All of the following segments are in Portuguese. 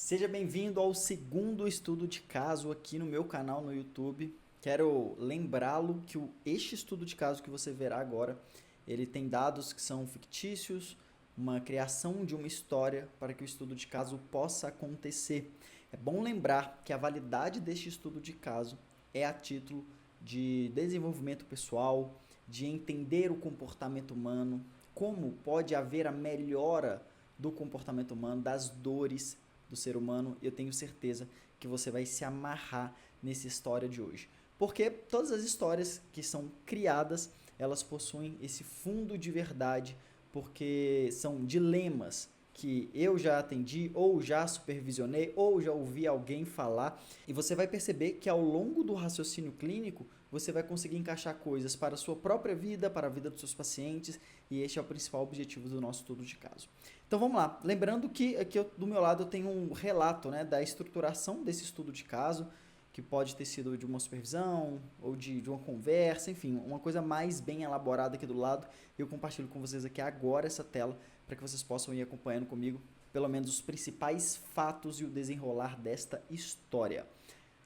Seja bem-vindo ao segundo estudo de caso aqui no meu canal no YouTube. Quero lembrá-lo que este estudo de caso que você verá agora, ele tem dados que são fictícios, uma criação de uma história para que o estudo de caso possa acontecer. É bom lembrar que a validade deste estudo de caso é a título de desenvolvimento pessoal, de entender o comportamento humano, como pode haver a melhora do comportamento humano, das dores do ser humano. Eu tenho certeza que você vai se amarrar nessa história de hoje. Porque todas as histórias que são criadas, elas possuem esse fundo de verdade, porque são dilemas que eu já atendi, ou já supervisionei, ou já ouvi alguém falar, e você vai perceber que ao longo do raciocínio clínico, você vai conseguir encaixar coisas para a sua própria vida, para a vida dos seus pacientes, e este é o principal objetivo do nosso estudo de caso. Então vamos lá, lembrando que aqui do meu lado eu tenho um relato, né, da estruturação desse estudo de caso, que pode ter sido de uma supervisão ou de uma conversa, enfim, uma coisa mais bem elaborada aqui do lado. Eu compartilho com vocês aqui agora essa tela para que vocês possam ir acompanhando comigo pelo menos os principais fatos e o desenrolar desta história.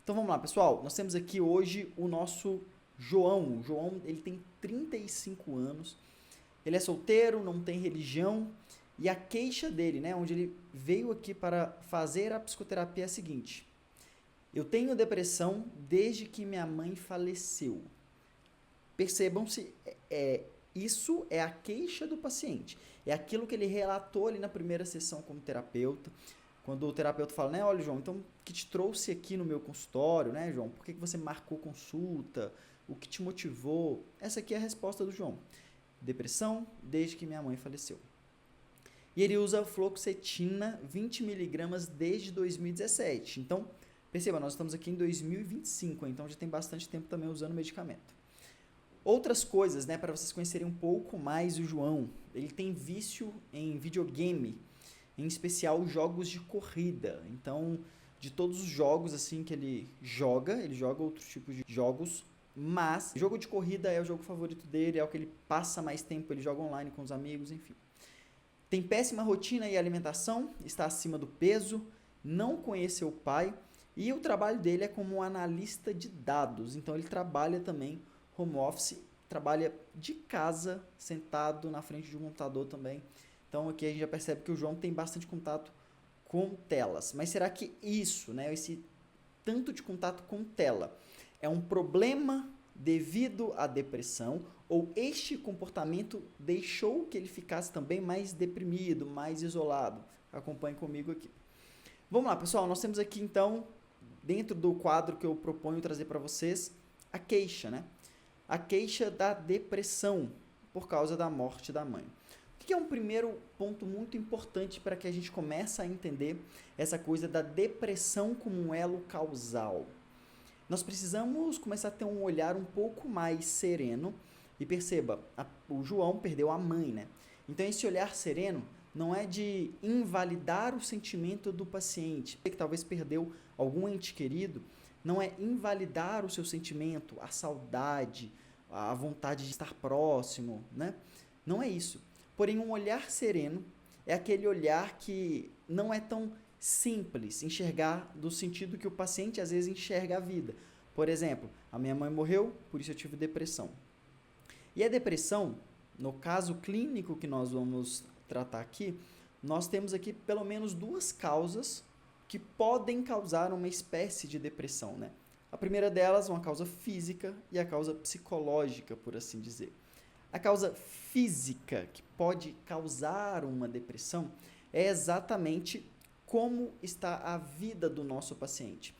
Então vamos lá, pessoal, nós temos aqui hoje o nosso João. O João, ele tem 35 anos, ele é solteiro, não tem religião, e a queixa dele, né, onde ele veio aqui para fazer a psicoterapia é a seguinte: eu tenho depressão desde que minha mãe faleceu. Percebam-se, isso é a queixa do paciente. É aquilo que ele relatou ali na primeira sessão como terapeuta. Quando o terapeuta fala, né, olha, João, então o que te trouxe aqui no meu consultório, né, João? Por que você marcou consulta? O que te motivou? Essa aqui é a resposta do João. Depressão desde que minha mãe faleceu. E ele usa fluoxetina 20 miligramas desde 2017. Então, perceba, nós estamos aqui em 2025, então já tem bastante tempo também usando medicamento. Outras coisas, né, para vocês conhecerem um pouco mais o João. Ele tem vício em videogame, em especial jogos de corrida. Então, de todos os jogos assim que ele joga outros tipos de jogos, mas jogo de corrida é o jogo favorito dele, é o que ele passa mais tempo, ele joga online com os amigos, enfim. Tem péssima rotina e alimentação, está acima do peso, não conheceu o pai, e o trabalho dele é como analista de dados. Então ele trabalha também home office, trabalha de casa, sentado na frente de um computador também. Então aqui a gente já percebe que o João tem bastante contato com telas. Mas será que isso, né, esse tanto de contato com tela, é um problema devido à depressão, ou este comportamento deixou que ele ficasse também mais deprimido, mais isolado? Acompanhe comigo aqui. Vamos lá, pessoal, nós temos aqui então, dentro do quadro que eu proponho trazer para vocês, a queixa, né? A queixa da depressão por causa da morte da mãe. O que é um primeiro ponto muito importante para que a gente comece a entender essa coisa da depressão como um elo causal? Nós precisamos começar a ter um olhar um pouco mais sereno e perceba, o João perdeu a mãe, né? Então esse olhar sereno não é de invalidar o sentimento do paciente, que talvez perdeu algum ente querido, não é invalidar o seu sentimento, a saudade, a vontade de estar próximo, né? Não é isso. Porém, um olhar sereno é aquele olhar que não é tão simples enxergar do sentido que o paciente às vezes enxerga a vida. Por exemplo, a minha mãe morreu, por isso eu tive depressão. E a depressão, no caso clínico que nós vamos tratar aqui, nós temos aqui pelo menos duas causas que podem causar uma espécie de depressão, né? A primeira delas, uma causa física, e a causa psicológica, por assim dizer. A causa física que pode causar uma depressão é exatamente como está a vida do nosso paciente.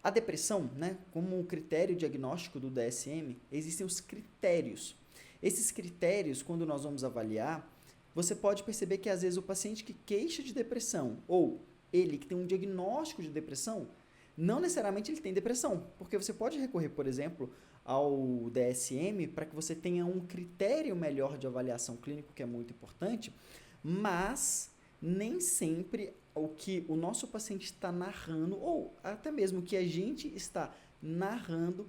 A depressão, né, como critério diagnóstico do DSM, existem os critérios. Esses critérios, quando nós vamos avaliar, você pode perceber que às vezes o paciente que queixa de depressão ou ele que tem um diagnóstico de depressão, não necessariamente ele tem depressão, porque você pode recorrer, por exemplo, ao DSM para que você tenha um critério melhor de avaliação clínica, que é muito importante, mas nem sempre o que o nosso paciente está narrando, ou até mesmo o que a gente está narrando,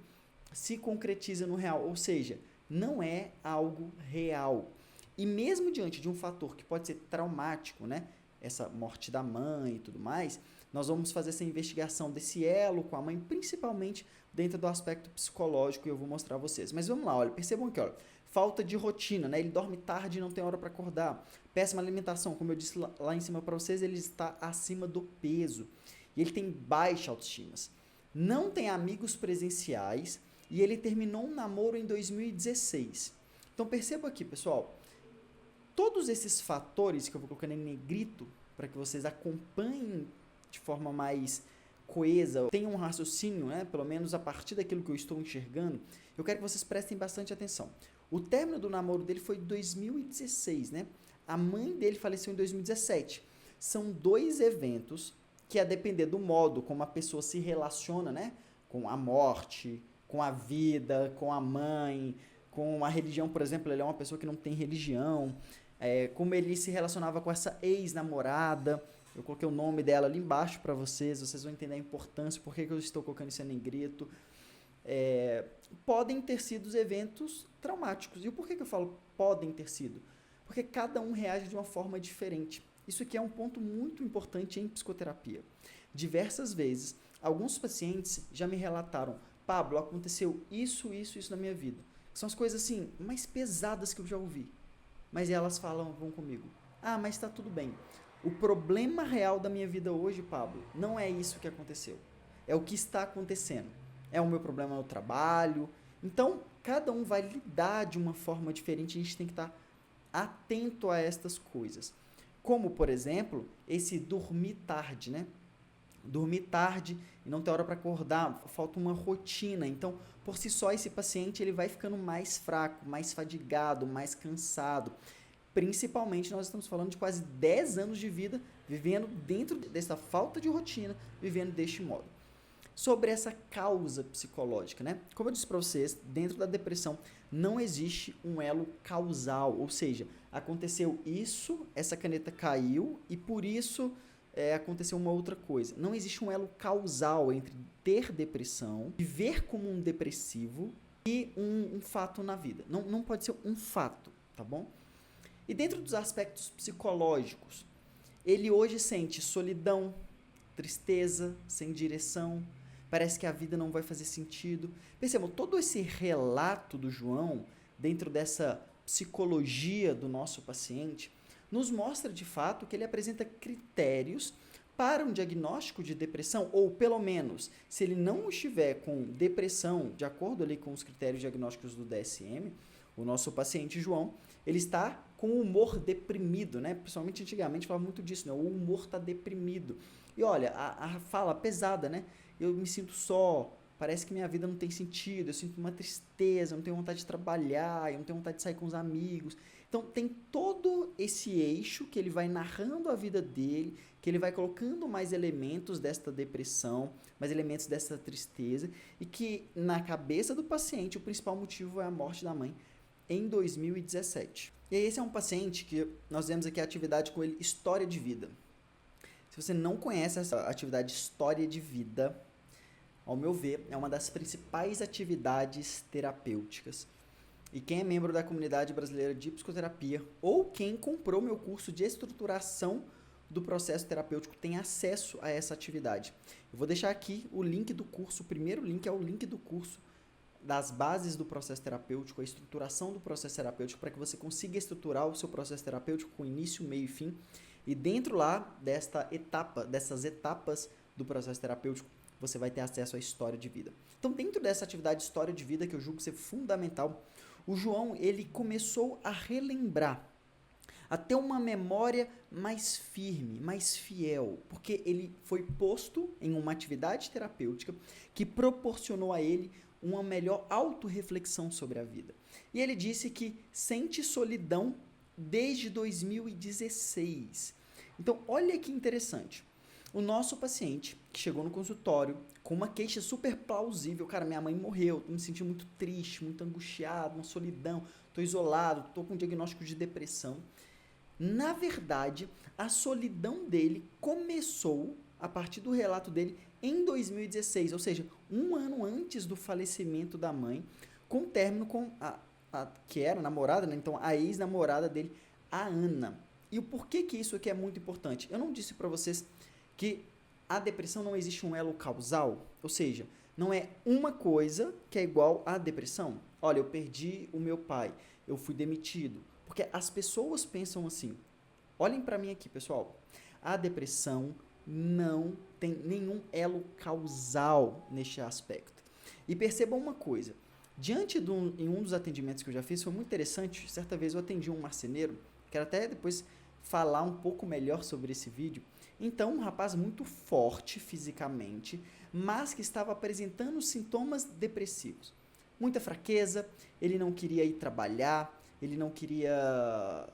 se concretiza no real, ou seja, não é algo real. E mesmo diante de um fator que pode ser traumático, né? essa morte da mãe e tudo mais, nós vamos fazer essa investigação desse elo com a mãe, principalmente dentro do aspecto psicológico, e eu vou mostrar a vocês. Mas vamos lá, olha, percebam aqui, olha, falta de rotina, né? Ele dorme tarde e não tem hora para acordar. Péssima alimentação, como eu disse lá em cima para vocês, ele está acima do peso. E ele tem baixa autoestima. Não tem amigos presenciais e ele terminou um namoro em 2016. Então perceba aqui, pessoal, todos esses fatores que eu vou colocando em negrito para que vocês acompanhem de forma mais coesa, tenham um raciocínio, né, pelo menos a partir daquilo que eu estou enxergando, eu quero que vocês prestem bastante atenção. O término do namoro dele foi em 2016, né? A mãe dele faleceu em 2017. São dois eventos que, a depender do modo como a pessoa se relaciona, né, com a morte, com a vida, com a mãe, com a religião, por exemplo, ele é uma pessoa que não tem religião, como ele se relacionava com essa ex-namorada, eu coloquei o nome dela ali embaixo para vocês vão entender a importância, por que eu estou colocando isso em negrito. Podem ter sido eventos traumáticos. E por que eu falo podem ter sido? Porque cada um reage de uma forma diferente. Isso aqui é um ponto muito importante em psicoterapia. Diversas vezes, alguns pacientes já me relataram: Pablo, aconteceu isso na minha vida. São as coisas assim, mais pesadas que eu já ouvi. Mas elas vão comigo: ah, mas está tudo bem. O problema real da minha vida hoje, Pablo, não é isso que aconteceu. É o que está acontecendo. É o meu problema no trabalho. Então, cada um vai lidar de uma forma diferente. A gente tem que estar atento a estas coisas. Como, por exemplo, esse dormir tarde, né? Dormir tarde e não ter hora para acordar, falta uma rotina. Então, por si só, esse paciente ele vai ficando mais fraco, mais fadigado, mais cansado. Principalmente, nós estamos falando de quase 10 anos de vida vivendo dentro dessa falta de rotina, vivendo deste modo. Sobre essa causa psicológica, né? Como eu disse para vocês, dentro da depressão não existe um elo causal, ou seja, aconteceu isso, essa caneta caiu e por isso aconteceu uma outra coisa. Não existe um elo causal entre ter depressão, viver como um depressivo e um fato na vida. Não pode ser um fato, tá bom? E dentro dos aspectos psicológicos, ele hoje sente solidão, tristeza, sem direção, parece que a vida não vai fazer sentido. Percebam, todo esse relato do João, dentro dessa psicologia do nosso paciente, nos mostra de fato que ele apresenta critérios para um diagnóstico de depressão, ou pelo menos, se ele não estiver com depressão, de acordo ali com os critérios diagnósticos do DSM, o nosso paciente João, ele está com o humor deprimido, né? Principalmente antigamente falava muito disso, né? O humor está deprimido. E olha, a fala pesada, né? Eu me sinto só, parece que minha vida não tem sentido, eu sinto uma tristeza, eu não tenho vontade de trabalhar, eu não tenho vontade de sair com os amigos. Então tem todo esse eixo que ele vai narrando a vida dele, que ele vai colocando mais elementos desta depressão, mais elementos dessa tristeza, e que na cabeça do paciente o principal motivo é a morte da mãe em 2017. E esse é um paciente que nós vemos aqui a atividade com ele, História de Vida. Se você não conhece essa atividade História de Vida, ao meu ver, é uma das principais atividades terapêuticas. E quem é membro da comunidade brasileira de psicoterapia ou quem comprou meu curso de estruturação do processo terapêutico tem acesso a essa atividade. Eu vou deixar aqui o link do curso, o primeiro link é o link do curso das bases do processo terapêutico, a estruturação do processo terapêutico, para que você consiga estruturar o seu processo terapêutico com início, meio e fim. E dentro lá dessas etapas do processo terapêutico, você vai ter acesso à história de vida. Então, dentro dessa atividade História de Vida, que eu julgo ser fundamental, o João, ele começou a relembrar, a ter uma memória mais firme, mais fiel, porque ele foi posto em uma atividade terapêutica que proporcionou a ele uma melhor autorreflexão sobre a vida. E ele disse que sente solidão desde 2016. Então, olha que interessante. O nosso paciente, que chegou no consultório com uma queixa super plausível, cara, minha mãe morreu, tô me sentindo muito triste, muito angustiado, uma solidão, tô isolado, tô com um diagnóstico de depressão. Na verdade, a solidão dele começou, a partir do relato dele, em 2016, ou seja, um ano antes do falecimento da mãe, com término com a que era namorada, né? Então a ex-namorada dele, a Ana. E o porquê que isso aqui é muito importante? Eu não disse para vocês que a depressão não existe um elo causal, ou seja, não é uma coisa que é igual à depressão. Olha, eu perdi o meu pai, eu fui demitido. Porque as pessoas pensam assim. Olhem para mim aqui, pessoal. A depressão não tem nenhum elo causal neste aspecto. E percebam uma coisa. Em um dos atendimentos que eu já fiz, foi muito interessante. Certa vez eu atendi um marceneiro, quero até depois falar um pouco melhor sobre esse vídeo. Então, um rapaz muito forte fisicamente, mas que estava apresentando sintomas depressivos. Muita fraqueza, ele não queria ir trabalhar, ele não queria.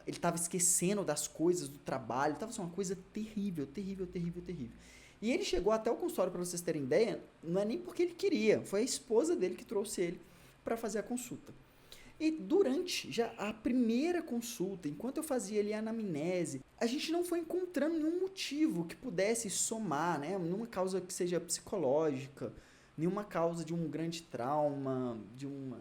Ele estava esquecendo das coisas do trabalho, estava uma coisa terrível, terrível, terrível, terrível. E ele chegou até o consultório, para vocês terem ideia, não é nem porque ele queria, foi a esposa dele que trouxe ele para fazer a consulta. E durante já a primeira consulta, enquanto eu fazia ali a anamnese, a gente não foi encontrando nenhum motivo que pudesse somar, né? Nenhuma causa que seja psicológica, nenhuma causa de um grande trauma,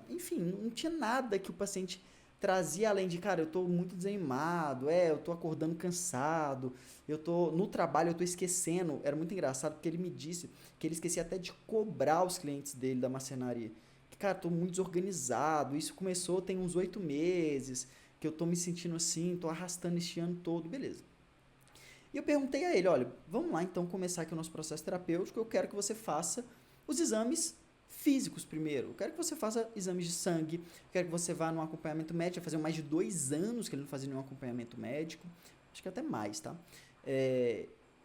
enfim, não tinha nada que o paciente trazia além de, cara, eu tô muito desanimado, eu tô acordando cansado, eu tô no trabalho, eu tô esquecendo. Era muito engraçado porque ele me disse que ele esquecia até de cobrar os clientes dele da marcenaria. Cara, tô muito desorganizado, isso começou tem uns 8 meses, que eu tô me sentindo assim, tô arrastando este ano todo, beleza. E eu perguntei a ele, olha, vamos lá então começar aqui o nosso processo terapêutico, eu quero que você faça os exames físicos primeiro, eu quero que você faça exames de sangue, eu quero que você vá num acompanhamento médico, já fazia mais de 2 anos que ele não fazia nenhum acompanhamento médico, acho que até mais, tá?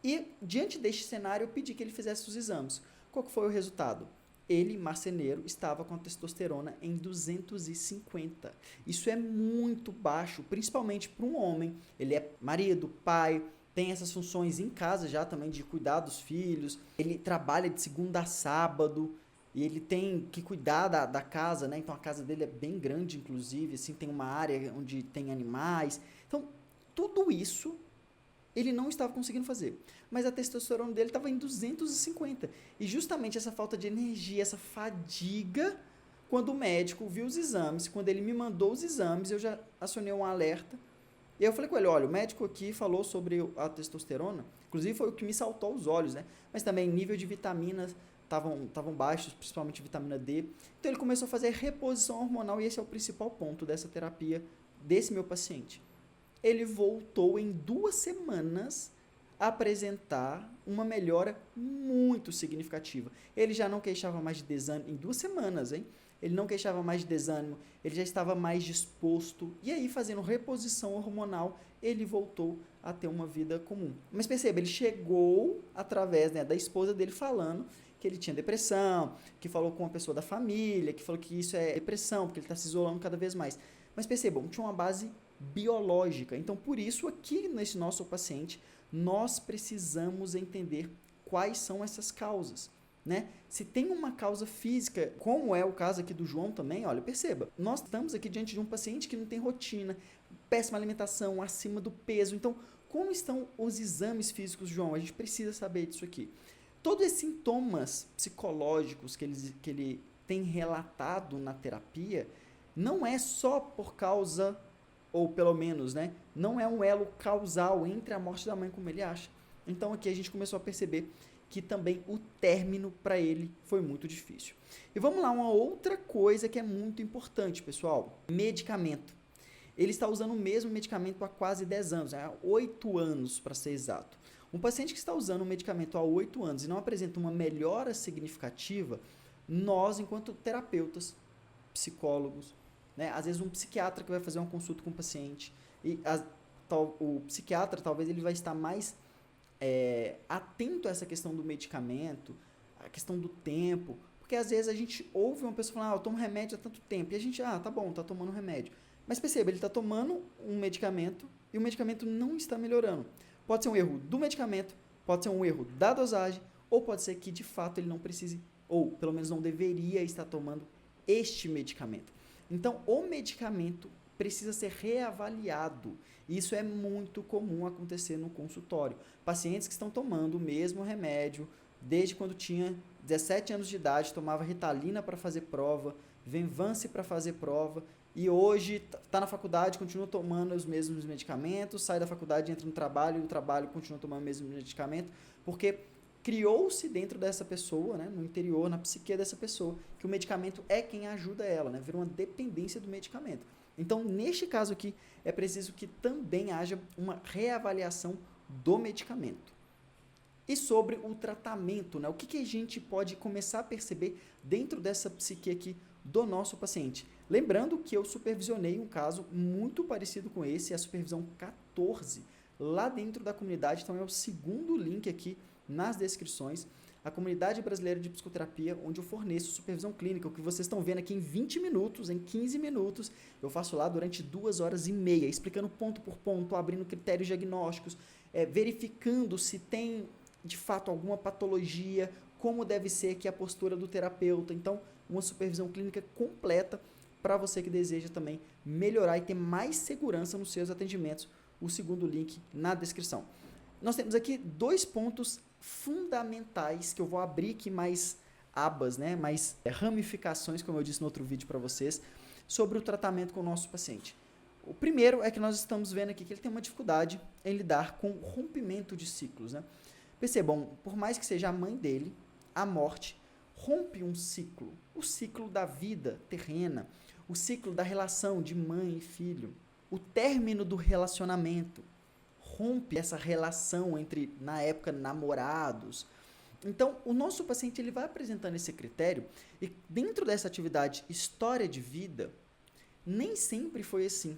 E diante deste cenário eu pedi que ele fizesse os exames. Qual que foi o resultado? Ele, marceneiro, estava com a testosterona em 250. Isso é muito baixo, principalmente para um homem. Ele é marido, pai, tem essas funções em casa já também de cuidar dos filhos. Ele trabalha de segunda a sábado e ele tem que cuidar da casa, né? Então a casa dele é bem grande, inclusive, assim, tem uma área onde tem animais. Então, tudo isso ele não estava conseguindo fazer. Mas a testosterona dele estava em 250. E justamente essa falta de energia, essa fadiga, quando o médico viu os exames, quando ele me mandou os exames, eu já acionei um alerta. E eu falei com ele, olha, o médico aqui falou sobre a testosterona, inclusive foi o que me saltou aos olhos, né? Mas também nível de vitaminas estavam baixos, principalmente vitamina D. Então ele começou a fazer reposição hormonal e esse é o principal ponto dessa terapia desse meu paciente. Ele voltou em 2 semanas a apresentar uma melhora muito significativa. Ele já não queixava mais de desânimo, em 2 semanas, hein? Ele não queixava mais de desânimo, ele já estava mais disposto, e aí fazendo reposição hormonal, ele voltou a ter uma vida comum. Mas perceba, ele chegou através, né, da esposa dele falando que ele tinha depressão, que falou com uma pessoa da família, que falou que isso é depressão, porque ele está se isolando cada vez mais. Mas percebam, tinha uma base biológica. Então, por isso, aqui nesse nosso paciente, nós precisamos entender quais são essas causas, né? Se tem uma causa física, como é o caso aqui do João também, olha, perceba, nós estamos aqui diante de um paciente que não tem rotina, péssima alimentação, acima do peso. Então, como estão os exames físicos, João? A gente precisa saber disso aqui. Todos esses sintomas psicológicos que ele tem relatado na terapia, não é só por causa, ou pelo menos, né, não é um elo causal entre a morte da mãe como ele acha. Então aqui a gente começou a perceber que também o término para ele foi muito difícil. E vamos lá, uma outra coisa que é muito importante, pessoal, medicamento. Ele está usando o mesmo medicamento há quase 10 anos, há 8 anos para ser exato. Um paciente que está usando um medicamento há 8 anos e não apresenta uma melhora significativa, nós, enquanto terapeutas, psicólogos, né, às vezes um psiquiatra que vai fazer uma consulta com o paciente, e o psiquiatra talvez ele vai estar mais atento a essa questão do medicamento, a questão do tempo, porque às vezes a gente ouve uma pessoa falando, eu tomo remédio há tanto tempo, e a gente, tá bom, tá tomando remédio. Mas perceba, ele está tomando um medicamento e o medicamento não está melhorando. Pode ser um erro do medicamento, pode ser um erro da dosagem, ou pode ser que de fato ele não precise, ou pelo menos não deveria estar tomando este medicamento. Então, o medicamento precisa ser reavaliado. Isso é muito comum acontecer no consultório. Pacientes que estão tomando o mesmo remédio desde quando tinha 17 anos de idade, tomava Ritalina para fazer prova, Venvance para fazer prova, e hoje está na faculdade, continua tomando os mesmos medicamentos, sai da faculdade, entra no trabalho, e no trabalho continua tomando o mesmo medicamento, porque criou-se dentro dessa pessoa, né, no interior, na psique dessa pessoa, que o medicamento é quem ajuda ela, né, vira uma dependência do medicamento. Então, neste caso aqui, é preciso que também haja uma reavaliação do medicamento. E sobre o tratamento, né, o que a gente pode começar a perceber dentro dessa psique aqui do nosso paciente. Lembrando que eu supervisionei um caso muito parecido com esse, a supervisão 14, lá dentro da comunidade, então é o segundo link aqui nas descrições, a Comunidade Brasileira de Psicoterapia, onde eu forneço supervisão clínica, o que vocês estão vendo aqui em 20 minutos, em 15 minutos, eu faço lá durante 2 horas e meia, explicando ponto por ponto, abrindo critérios diagnósticos, verificando se tem de fato alguma patologia, como deve ser aqui a postura do terapeuta. Então, uma supervisão clínica completa para você que deseja também melhorar e ter mais segurança nos seus atendimentos. O segundo link na descrição. Nós temos aqui 2 pontos fundamentais que eu vou abrir aqui mais abas, né, mais ramificações, como eu disse no outro vídeo para vocês, sobre o tratamento com o nosso paciente. O primeiro é que nós estamos vendo aqui que ele tem uma dificuldade em lidar com o rompimento de ciclos, né? Percebam, por mais que seja a mãe dele, a morte rompe um ciclo, o ciclo da vida terrena, o ciclo da relação de mãe e filho, o término do relacionamento, rompe essa relação entre, na época, namorados. Então, o nosso paciente ele vai apresentando esse critério e dentro dessa atividade história de vida, nem sempre foi assim.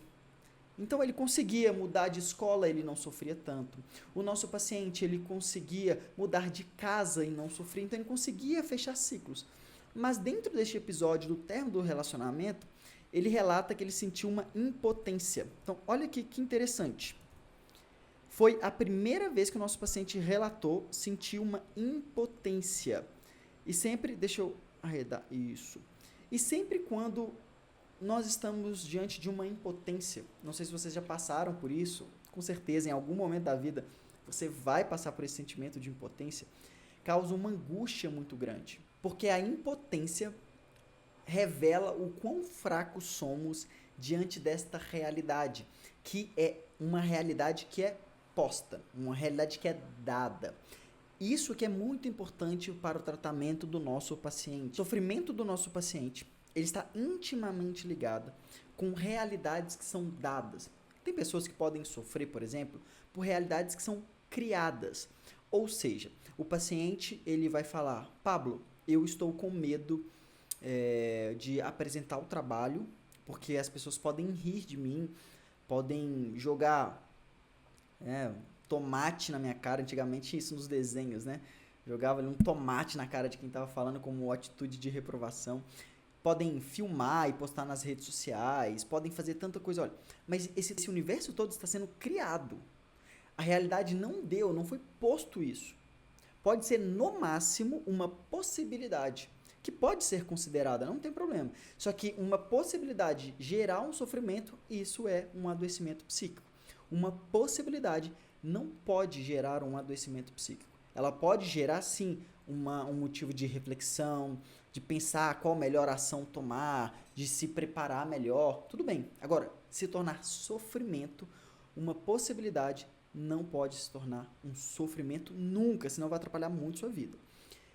Então, ele conseguia mudar de escola, ele não sofria tanto. O nosso paciente, ele conseguia mudar de casa e não sofria, então ele conseguia fechar ciclos. Mas dentro deste episódio do término do relacionamento, ele relata que ele sentiu uma impotência. Então, olha aqui que interessante. Foi a primeira vez que o nosso paciente relatou sentir uma impotência. E sempre, deixa eu arredar isso. E sempre quando nós estamos diante de uma impotência, não sei se vocês já passaram por isso, com certeza em algum momento da vida você vai passar por esse sentimento de impotência, causa uma angústia muito grande, porque a impotência revela o quão fracos somos diante desta realidade, que é uma realidade que é posta, uma realidade que é dada. Isso que é muito importante para o tratamento do nosso paciente. O sofrimento do nosso paciente, ele está intimamente ligado com realidades que são dadas. Tem pessoas que podem sofrer, por exemplo, por realidades que são criadas. Ou seja, o paciente ele vai falar, Pablo, eu estou com medo de apresentar o trabalho, porque as pessoas podem rir de mim, podem jogar tomate na minha cara, antigamente isso nos desenhos, né? Jogava ali um tomate na cara de quem estava falando como atitude de reprovação. Podem filmar e postar nas redes sociais, podem fazer tanta coisa, olha, mas esse universo todo está sendo criado. A realidade não foi posto isso. Pode ser, no máximo, uma possibilidade, que pode ser considerada, não tem problema. Só que uma possibilidade de gerar um sofrimento, isso é um adoecimento psíquico. Uma possibilidade não pode gerar um adoecimento psíquico. Ela pode gerar, sim, um motivo de reflexão, de pensar qual melhor ação tomar, de se preparar melhor, tudo bem. Agora, se tornar sofrimento, uma possibilidade não pode se tornar um sofrimento nunca, senão vai atrapalhar muito sua vida.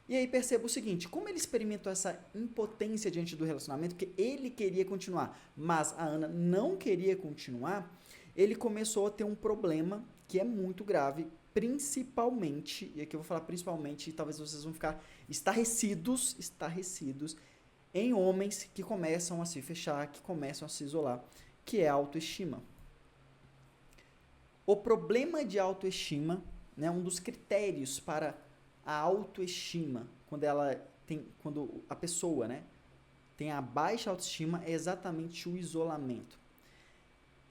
E aí perceba o seguinte, como ele experimentou essa impotência diante do relacionamento, que ele queria continuar, mas a Ana não queria continuar, ele começou a ter um problema que é muito grave, principalmente, e aqui eu vou falar principalmente, e talvez vocês vão ficar estarrecidos em homens que começam a se fechar, que começam a se isolar, que é a autoestima. O problema de autoestima, né, um dos critérios para a autoestima, quando a pessoa, né, tem a baixa autoestima, é exatamente o isolamento.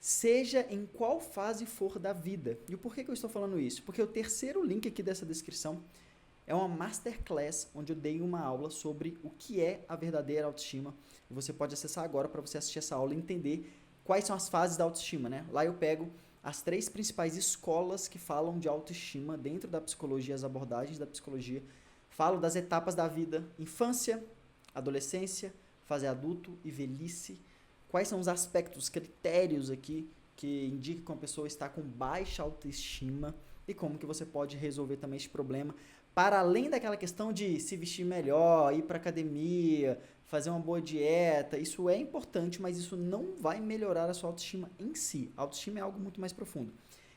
Seja em qual fase for da vida. E o porquê que eu estou falando isso? Porque o terceiro link aqui dessa descrição é uma masterclass, onde eu dei uma aula sobre o que é a verdadeira autoestima. E você pode acessar agora para você assistir essa aula e entender quais são as fases da autoestima, né? Lá eu pego as 3 principais escolas que falam de autoestima dentro da psicologia, as abordagens da psicologia. Falo das etapas da vida, infância, adolescência, fase adulto e velhice, quais são os aspectos, os critérios aqui que indicam que uma pessoa está com baixa autoestima e como que você pode resolver também esse problema, para além daquela questão de se vestir melhor, ir para academia, fazer uma boa dieta. Isso é importante, mas isso não vai melhorar a sua autoestima em si. A autoestima é algo muito mais profundo.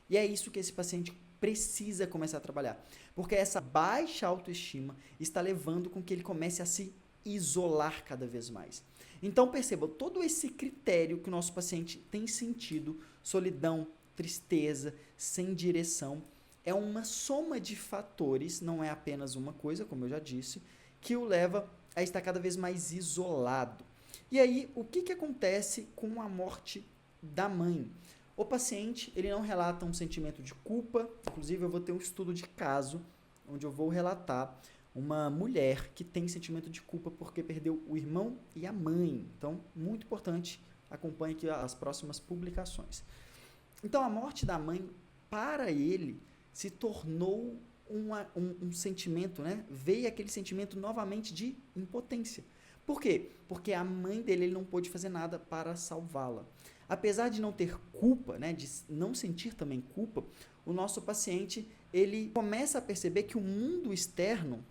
E é isso que esse paciente precisa começar a trabalhar, porque essa baixa autoestima está levando com que ele comece a se isolar cada vez mais. Então perceba, todo esse critério que o nosso paciente tem sentido, solidão, tristeza, sem direção, é uma soma de fatores, não é apenas uma coisa, como eu já disse, que o leva a estar cada vez mais isolado. E aí, o que acontece com a morte da mãe? O paciente, ele não relata um sentimento de culpa, inclusive eu vou ter um estudo de caso, onde eu vou relatar uma mulher que tem sentimento de culpa porque perdeu o irmão e a mãe. Então, muito importante, acompanhe aqui as próximas publicações. Então, a morte da mãe, para ele, se tornou um sentimento, né? Veio aquele sentimento novamente de impotência. Por quê? Porque a mãe dele ele não pôde fazer nada para salvá-la. Apesar de não ter culpa, né, de não sentir também culpa, o nosso paciente ele começa a perceber que o mundo externo,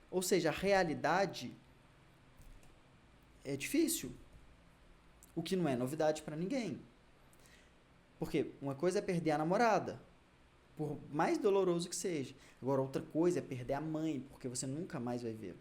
ou seja, a realidade, é difícil. O que não é novidade para ninguém. Porque uma coisa é perder a namorada, por mais doloroso que seja. Agora, outra coisa é perder a mãe, porque você nunca mais vai ver.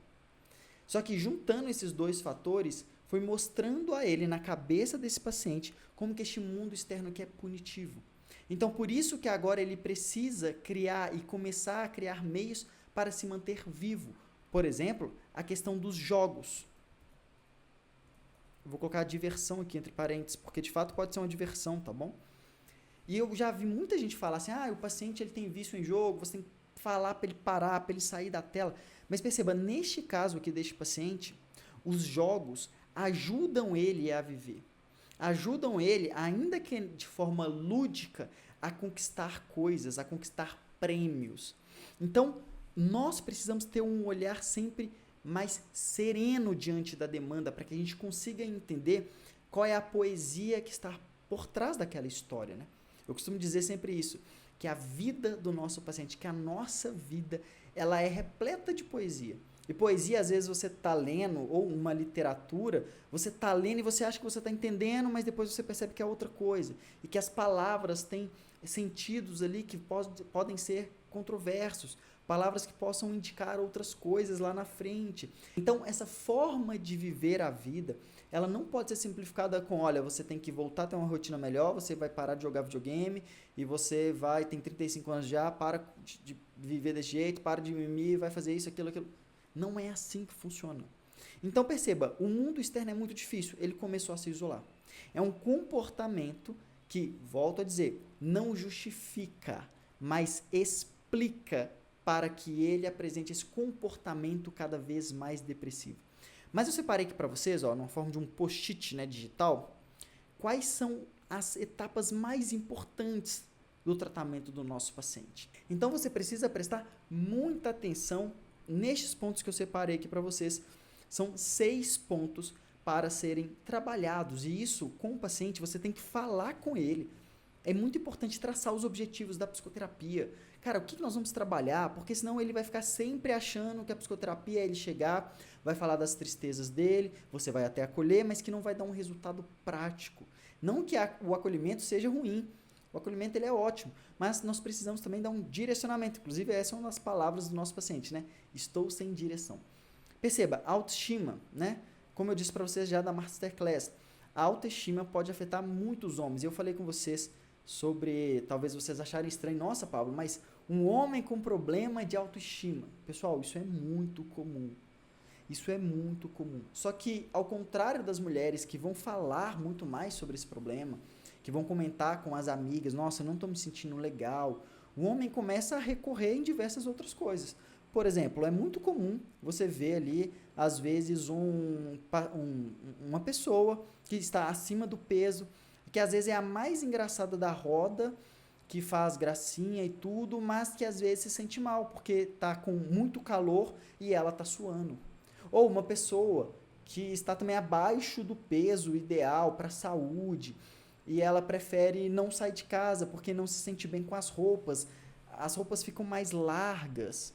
Só que juntando esses dois fatores, foi mostrando a ele, na cabeça desse paciente, como que este mundo externo aqui é punitivo. Então, por isso que agora ele precisa criar e começar a criar meios para se manter vivo. Por exemplo, a questão dos jogos. Eu vou colocar a diversão aqui entre parênteses, porque de fato pode ser uma diversão, tá bom? E eu já vi muita gente falar assim, o paciente ele tem vício em jogo, você tem que falar para ele parar, para ele sair da tela. Mas perceba, neste caso aqui deste paciente, os jogos ajudam ele a viver. Ajudam ele, ainda que de forma lúdica, a conquistar coisas, a conquistar prêmios. Então, nós precisamos ter um olhar sempre mais sereno diante da demanda, para que a gente consiga entender qual é a poesia que está por trás daquela história, né? Eu costumo dizer sempre isso, que a vida do nosso paciente, que a nossa vida, ela é repleta de poesia. E poesia, às vezes, você está lendo, ou uma literatura, você está lendo e você acha que você está entendendo, mas depois você percebe que é outra coisa. E que as palavras têm sentidos ali que podem ser controversos, palavras que possam indicar outras coisas lá na frente. Então, essa forma de viver a vida, ela não pode ser simplificada com, olha, você tem que voltar a ter uma rotina melhor, você vai parar de jogar videogame e você tem 35 anos já, para de viver desse jeito, para de mimir, vai fazer isso, aquilo. Não é assim que funciona. Então, perceba, o mundo externo é muito difícil, ele começou a se isolar. É um comportamento que, volto a dizer, não justifica, mas explica para que ele apresente esse comportamento cada vez mais depressivo. Mas eu separei aqui para vocês, numa forma de um post-it, né, digital, quais são as etapas mais importantes do tratamento do nosso paciente. Então você precisa prestar muita atenção nestes pontos que eu separei aqui para vocês. São 6 pontos para serem trabalhados, e isso, com o paciente, você tem que falar com ele. É muito importante traçar os objetivos da psicoterapia. Cara, o que nós vamos trabalhar? Porque senão ele vai ficar sempre achando que a psicoterapia é ele chegar, vai falar das tristezas dele, você vai até acolher, mas que não vai dar um resultado prático. Não que o acolhimento seja ruim, o acolhimento ele é ótimo, mas nós precisamos também dar um direcionamento. Inclusive, essa é uma das palavras do nosso paciente, né? Estou sem direção. Perceba, a autoestima, né? Como eu disse para vocês já da Masterclass, a autoestima pode afetar muitos homens. Eu falei com vocês sobre, talvez vocês acharem estranho, nossa, Pablo, mas um homem com problema de autoestima. Pessoal, isso é muito comum. Isso é muito comum. Só que, ao contrário das mulheres que vão falar muito mais sobre esse problema, que vão comentar com as amigas, nossa, eu não estou me sentindo legal, o homem começa a recorrer em diversas outras coisas. Por exemplo, é muito comum você ver ali, às vezes, uma pessoa que está acima do peso, que às vezes é a mais engraçada da roda, que faz gracinha e tudo, mas que às vezes se sente mal, porque está com muito calor e ela está suando. Ou uma pessoa que está também abaixo do peso ideal para a saúde, e ela prefere não sair de casa porque não se sente bem com as roupas ficam mais largas.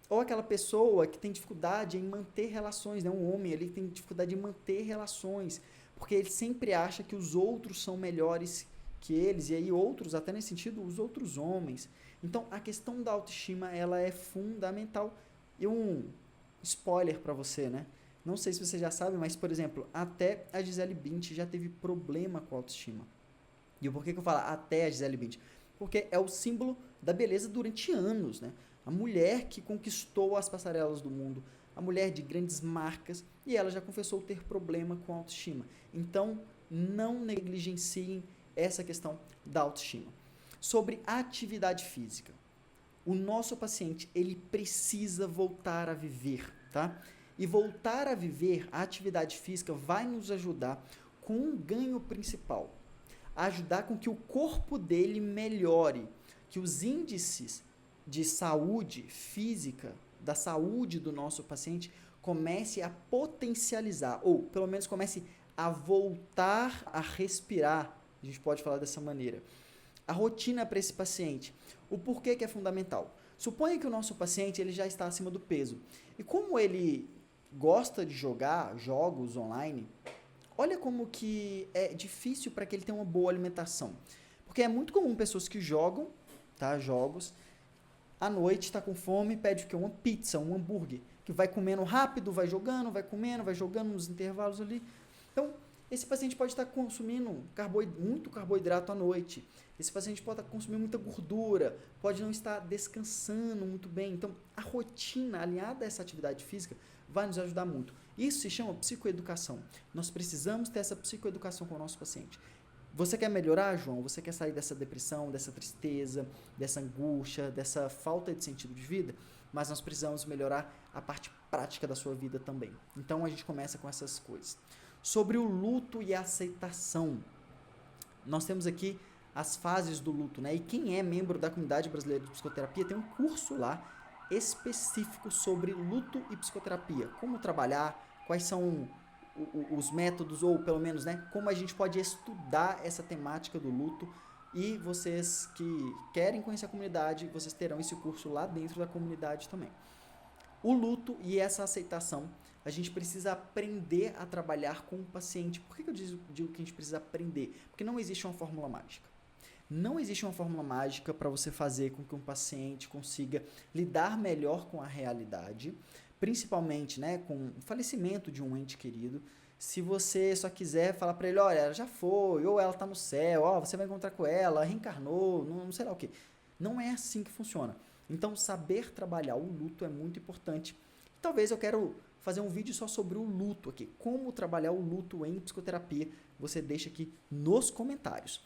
Ou aquela pessoa que tem dificuldade em manter relações, né? Um homem ali que tem dificuldade em manter relações, porque ele sempre acha que os outros são melhores que eles, e aí outros, até nesse sentido, os outros homens. Então, a questão da autoestima, ela é fundamental. E um spoiler para você, né? Não sei se você já sabe, mas, por exemplo, até a Gisele Bündchen já teve problema com a autoestima. E por que eu falo até a Gisele Bündchen? Porque é o símbolo da beleza durante anos, né? A mulher que conquistou as passarelas do mundo, a mulher de grandes marcas, e ela já confessou ter problema com a autoestima. Então, não negligenciem essa questão da autoestima. Sobre atividade física. O nosso paciente, ele precisa voltar a viver, tá? E voltar a viver, a atividade física vai nos ajudar com um ganho principal. Ajudar com que o corpo dele melhore, que os índices de saúde física, da saúde do nosso paciente, comece a potencializar, ou pelo menos comece a voltar a respirar, a gente pode falar dessa maneira. A rotina para esse paciente, o porquê que é fundamental. Suponha que o nosso paciente ele já está acima do peso, e como ele gosta de jogar jogos online, olha como que é difícil para que ele tenha uma boa alimentação. Porque é muito comum pessoas que jogam, tá, jogos, à noite está com fome, pede o quê? Uma pizza, um hambúrguer, que vai comendo rápido, vai jogando, vai comendo, vai jogando nos intervalos ali. Então, esse paciente pode estar consumindo muito carboidrato à noite. Esse paciente pode estar consumindo muita gordura, pode não estar descansando muito bem. Então, a rotina alinhada a essa atividade física vai nos ajudar muito. Isso se chama psicoeducação. Nós precisamos ter essa psicoeducação com o nosso paciente. Você quer melhorar, João? Você quer sair dessa depressão, dessa tristeza, dessa angústia, dessa falta de sentido de vida? Mas nós precisamos melhorar a parte prática da sua vida também. Então, a gente começa com essas coisas. Sobre o luto e a aceitação. Nós temos aqui as fases do luto, né? E quem é membro da Comunidade Brasileira de Psicoterapia tem um curso lá específico sobre luto e psicoterapia. Como trabalhar, quais são os métodos, ou pelo menos, né, como a gente pode estudar essa temática do luto. E vocês que querem conhecer a comunidade, vocês terão esse curso lá dentro da comunidade também. O luto e essa aceitação, a gente precisa aprender a trabalhar com o paciente. Por que eu digo que a gente precisa aprender? Porque não existe uma fórmula mágica. Não existe uma fórmula mágica para você fazer com que um paciente consiga lidar melhor com a realidade, principalmente, né, com o falecimento de um ente querido. Se você só quiser falar para ele, olha, ela já foi, ou ela está no céu, ó, você vai encontrar com ela, reencarnou, não sei lá o quê. Não é assim que funciona. Então, saber trabalhar o luto é muito importante. Talvez eu quero fazer um vídeo só sobre o luto aqui. Como trabalhar o luto em psicoterapia, você deixa aqui nos comentários.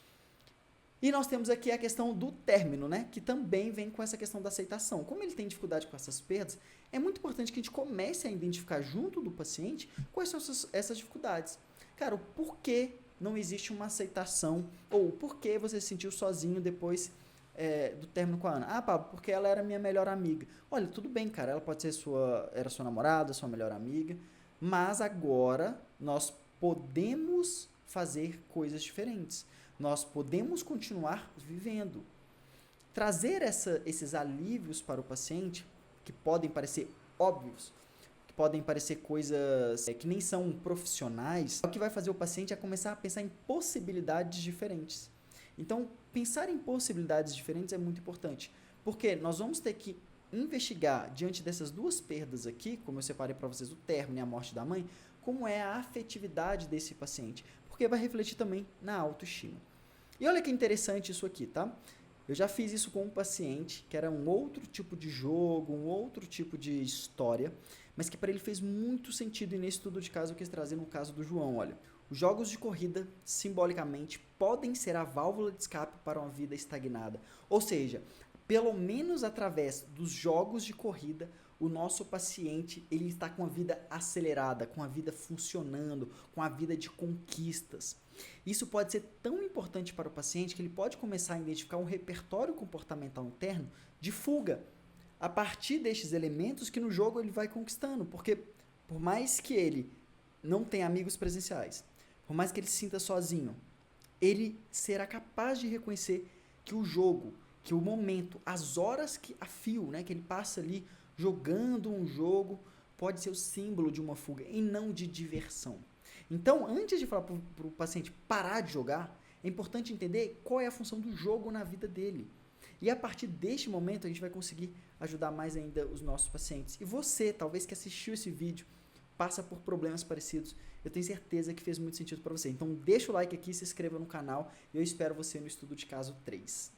E nós temos aqui a questão do término, né? Que também vem com essa questão da aceitação. Como ele tem dificuldade com essas perdas, é muito importante que a gente comece a identificar junto do paciente quais são essas dificuldades. Cara, o porquê não existe uma aceitação, ou o porquê você se sentiu sozinho depois do término com a Ana. Ah, Pablo, porque ela era minha melhor amiga. Olha, tudo bem, cara, ela pode ser era sua namorada, sua melhor amiga, mas agora nós podemos fazer coisas diferentes. Nós podemos continuar vivendo. Trazer esses alívios para o paciente, que podem parecer óbvios, que podem parecer coisas que nem são profissionais, o que vai fazer o paciente é começar a pensar em possibilidades diferentes. Então, pensar em possibilidades diferentes é muito importante, porque nós vamos ter que investigar, diante dessas duas perdas aqui, como eu separei para vocês o término e a morte da mãe, como é a afetividade desse paciente, porque vai refletir também na autoestima. E olha que interessante isso aqui, tá? Eu já fiz isso com um paciente, que era um outro tipo de jogo, um outro tipo de história, mas que para ele fez muito sentido, e nesse estudo de caso eu quis trazer no caso do João, olha. Os jogos de corrida, simbolicamente, podem ser a válvula de escape para uma vida estagnada. Ou seja, pelo menos através dos jogos de corrida, o nosso paciente ele está com a vida acelerada, com a vida funcionando, com a vida de conquistas. Isso pode ser tão importante para o paciente que ele pode começar a identificar um repertório comportamental interno de fuga, a partir destes elementos que no jogo ele vai conquistando, porque por mais que ele não tem amigos presenciais, por mais que ele se sinta sozinho, ele será capaz de reconhecer que o jogo, que o momento, as horas que a fio, né, que ele passa ali jogando um jogo, pode ser o símbolo de uma fuga e não de diversão. Então, antes de falar para o paciente parar de jogar, é importante entender qual é a função do jogo na vida dele. E a partir deste momento, a gente vai conseguir ajudar mais ainda os nossos pacientes. E você, talvez que assistiu esse vídeo, passa por problemas parecidos, eu tenho certeza que fez muito sentido para você. Então, deixa o like aqui, se inscreva no canal e eu espero você no estudo de caso 3.